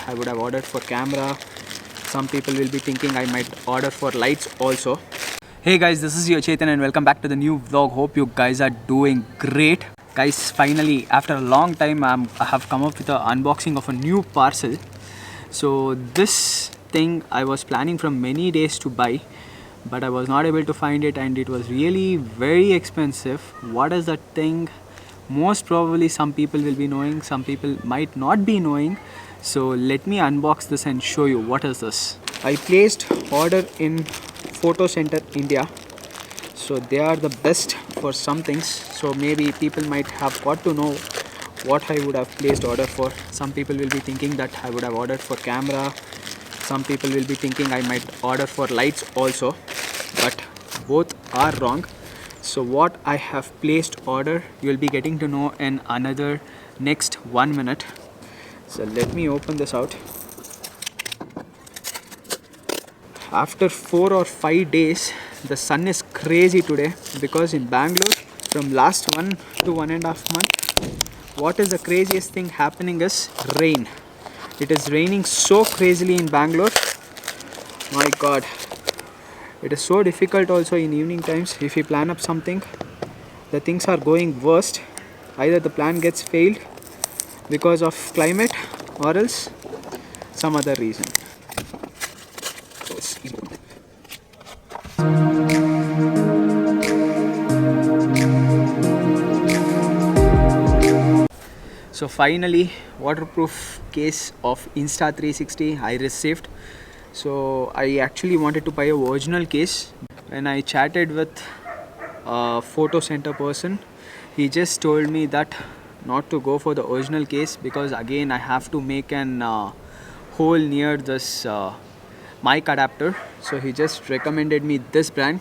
I would have ordered for camera. Some people will be thinking I might order for lights also. Hey guys, this is your Chetan and welcome back to the new vlog. Hope you guys are doing great. Guys, finally after a long time I have come up with an unboxing of a new parcel. So this thing I was planning from many days to buy, but I was not able to find it and it was really very expensive. What is that thing? Most probably some people will be knowing, some people might not be knowing. So let me unbox this and show you what is this. I placed order in Photo Center India. So they are the best for some things. So maybe people might have got to know what I would have placed order for. Some people will be thinking that I would have ordered for camera. Some people will be thinking I might order for lights also, but both are wrong. So what I have placed order, you will be getting to know in another next 1 minute. So let me open this out. After 4 or 5 days, the sun is crazy today because in Bangalore from last 1 to 1.5 months, what is the craziest thing happening is rain. It is raining so crazily in Bangalore. My god. It is so difficult also in evening times. If you plan up something, the things are going worst. Either the plan gets failed because of climate or else some other reason. So finally, waterproof case of Insta360 I received. So I actually wanted to buy a original case. When I chatted with a photo center person, he just told me that not to go for the original case because again I have to make an hole near this mic adapter. So he just recommended me this brand,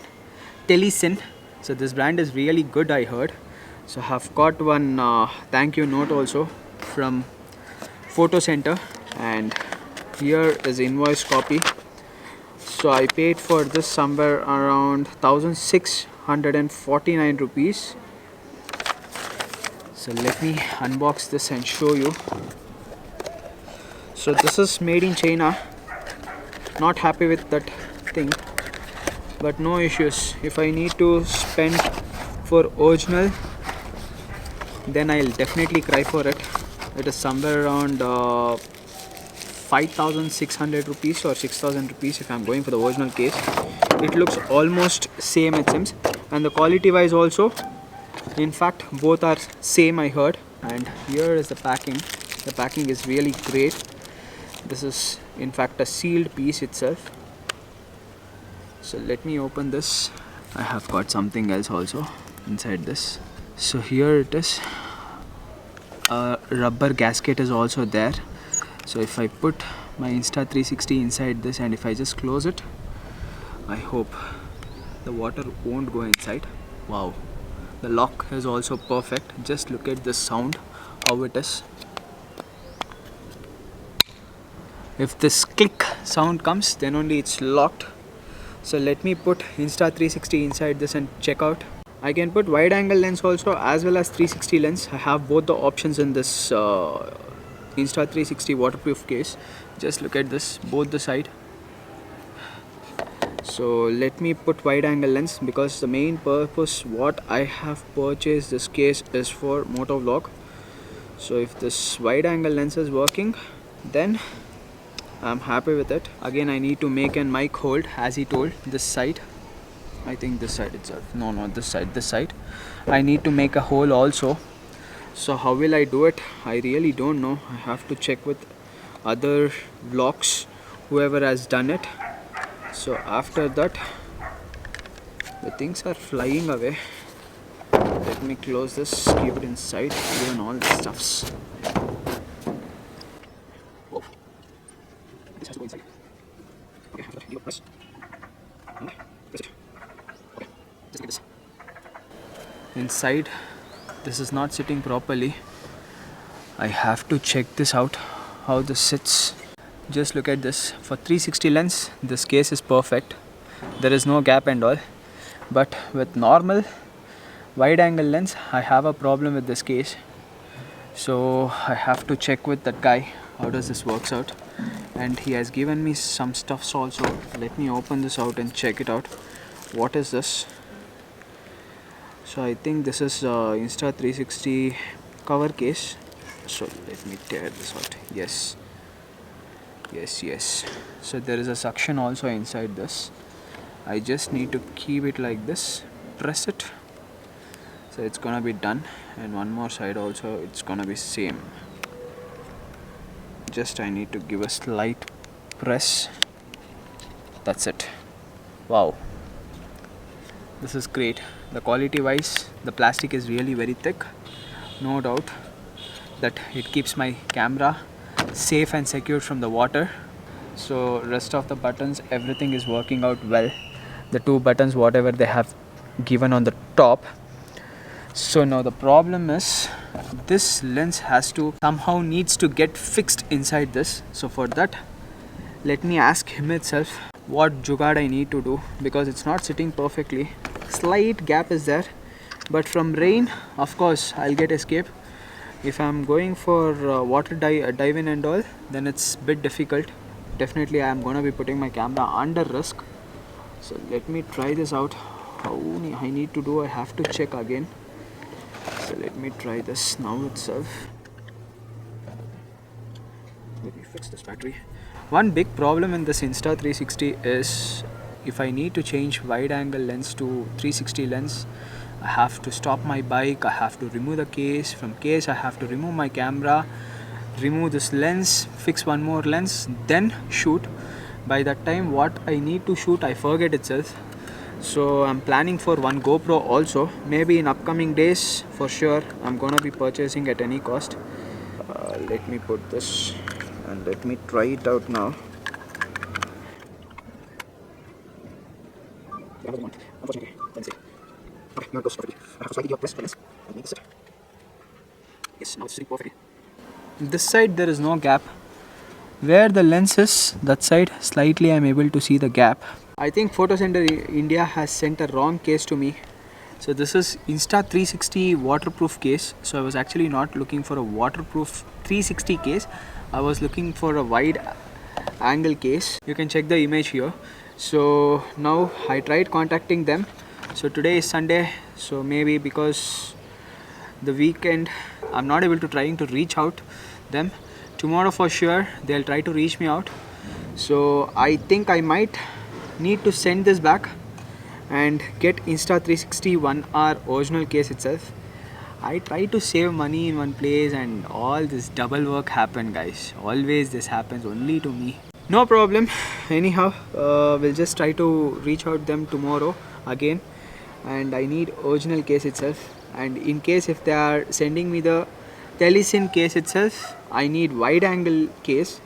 Telecine. So this brand is really good, I heard. So I have got one thank you note also from Photo Center, and here is invoice copy. So I paid for this somewhere around 1649 rupees. So let me unbox this and show you. So this is made in China. Not happy with that thing, but no issues. If I need to spend for original, then I'll definitely cry for it. It is somewhere around 5,600 rupees or 6,000 rupees if I'm going for the original case. It looks almost same, it seems, and the quality wise also, in fact both are same, I heard. And here is the packing. The packing is really great. This is in fact a sealed piece itself. So let me open this. I have got something else also inside this. So here it is. A rubber gasket is also there. So if I put my Insta360 inside this and if I just close it, I hope the water won't go inside. Wow, the lock is also perfect. Just look at the sound, how it is. If this click sound comes, then only it's locked. So let me put Insta360 inside this and check out. I can put wide angle lens also as well as 360 lens. I have both the options in this Insta360 waterproof case. Just look at this, both the side. So let me put wide angle lens because the main purpose what I have purchased this case is for motovlog. So if this wide angle lens is working, then I'm happy with it. Again I need to make an mic hold as he told, this side. I think this side itself. No, not this side, this side. I need to make a hole also. So how will I do it? I really don't know. I have to check with other vlogs, whoever has done it. So after that, the things are flying away. Let me close this, keep it inside, even all the stuffs. Whoa. This has to go inside. Okay, after that, give a press. And press it. Okay, just get this. Inside, this is not sitting properly. I have to check this out, how this sits. Just look at this. For 360 lens, this case is perfect. There is no gap and all. But with normal wide angle lens, I have a problem with this case. So I have to check with that guy how does this works out. and he has given me some stuffs also. Let me open this out and check it out. What is this? So I think this is Insta360 cover case. So let me tear this out. Yes. So there is a suction also inside this. I just need to keep it like this, press it, so it's gonna be done. And one more side also, it's gonna be same. Just I need to give a slight press. That's it. Wow, this is great. The quality wise, the plastic is really very thick. No doubt that it keeps my camera safe and secure from the water. So rest of the buttons, everything is working out well. The two buttons, whatever they have given on the top. So now the problem is, this lens has to somehow needs to get fixed inside this. So for that, let me ask him itself what jugaad I need to do, because it's not sitting perfectly. Slight gap is there, but from rain, of course, I'll get escape. If I'm going for water dive in and all, then it's a bit difficult. Definitely I'm gonna be putting my camera under risk. So let me try this out. How I need to do, I have to check again. So let me try this now itself. Let me fix this battery. One big problem in this Insta360 is, if I need to change wide angle lens to 360 lens, I have to stop my bike, I have to remove the case. From case I have to remove my camera, remove this lens, fix one more lens, then shoot. By that time what I need to shoot, I forget itself. So I'm planning for one GoPro also. Maybe in upcoming days, for sure I'm gonna be purchasing at any cost. Let me put this and let me try it out now. Unfortunately, let me see. Okay, now it goes perfectly. I have to slightly press the lens. Let me this it. Yes, now it's sitting perfectly. This side there is no gap. Where the lens is, that side slightly I am able to see the gap. I think Photo Center India has sent a wrong case to me. So this is Insta360 waterproof case. So I was actually not looking for a waterproof 360 case. I was looking for a wide angle case. You can check the image here. So now I tried contacting them. So today is Sunday, so maybe because the weekend I'm not able to trying to reach out them. Tomorrow for sure they'll try to reach me out. So I think I might need to send this back and get Insta360 1R original case itself. I try to save money in one place and all this double work happened, guys. Always this happens only to me. No problem. Anyhow, we'll just try to reach out them tomorrow again. And I need original case itself. And in case if they are sending me the Telecine case itself, I need wide angle case,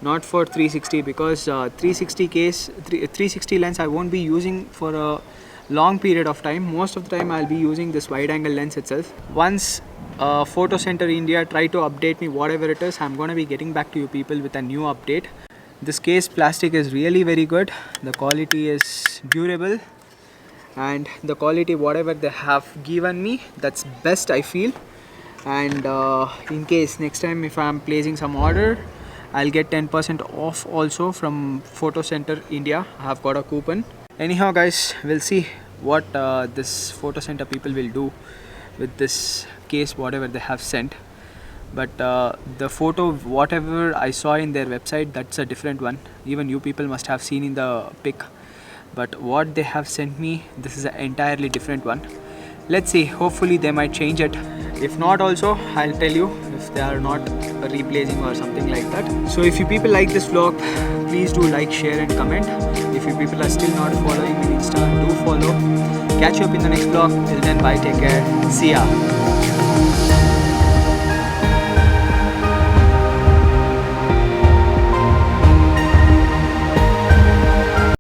not for 360, because 360 lens I won't be using for a long period of time. Most of the time I'll be using this wide angle lens itself. Once Photo Center India try to update me whatever it is, I'm gonna be getting back to you people with a new update. This case plastic is really very good. The quality is durable, and the quality whatever they have given me, that's best I feel. And in case next time if I'm placing some order, I'll get 10% off also from Photo Center India. I have got a coupon. Anyhow guys, we'll see what this Photo Center people will do with this case whatever they have sent. But the photo whatever I saw in their website, that's a different one. Even you people must have seen in the pic. But what they have sent me, this is an entirely different one. Let's see, hopefully they might change it. If not also, I'll tell you if they are not replacing or something like that. So if you people like this vlog, please do like, share and comment. If you people are still not following me on Insta, do follow. Catch you up in the next vlog. Till then, bye, take care, see ya.